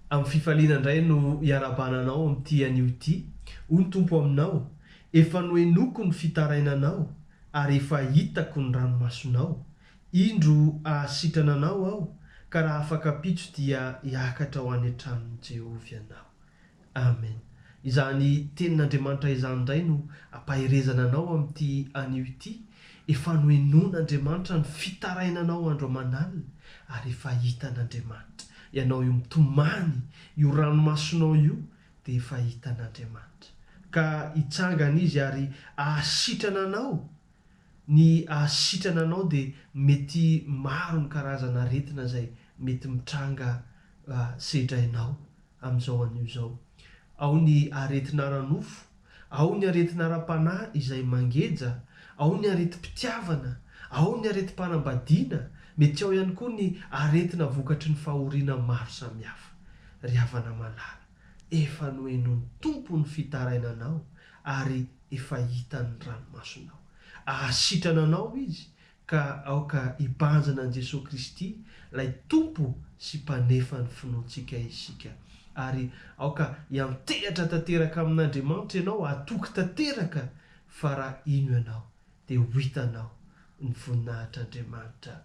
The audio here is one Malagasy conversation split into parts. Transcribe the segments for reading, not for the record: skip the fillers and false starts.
Amin'ny fifaliana indray no iarabananao amin'ity anio ity. Hoy ny Tompo aminao, efa nohenoko ny fitarainanao ary efa hitako ny ranomasonao. Indro ahasitrana anao aho, ka raha afaka pitso dia hiakatra ho any an-tranon'i Jehovah ianao. Amen. Izany tenin'Andriamanitra izany indray no ampahirezana anao amin'ity anio ity. Efa nohenon'Andriamanitra ny fitarainanao andro aman'alina ary efa hitan'Andriamanitra. Ianao io mitomany, io ranomasonao io dia efa hitan'Andriamanitra. Ka hitsangana izy ary ahasitrana anao. Ny ahasitrana anao dia mety maro ny karazana aretina izay mety mitranga sedrainao amin'izao anio izao. Ao ny aretina ara-nofo, ao ny aretina ara-panahy izay mangeja, ao ny areti-pitiavana, ao ny areti-panambadiana, mety ao ihany koa ny aretina vokatry ny fahoriana maro samihafa. Ry havana malala, efa nohenon'ny Tompo ny fitarainanao ary efa hitan'ny ranomasonao. Ahasitrana anao izy ka aoka hibanjana an'i Jesosy Kristy, ilay Tompo sy mpanefa ny finoantsika isika. Ary aoka hiantehatra tanteraka amin'Andriamanitra ianao, hatoky tanteraka fa raha ino ianao dia ho hitanao ny voninahitr'Andriamanitra.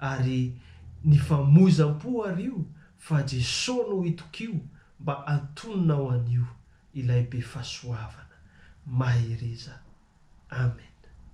Ary ny famozam-po ario fa Jesosy no hitokio mba antonona ho anio ilay be fahasoavana. Mahireza. Amen.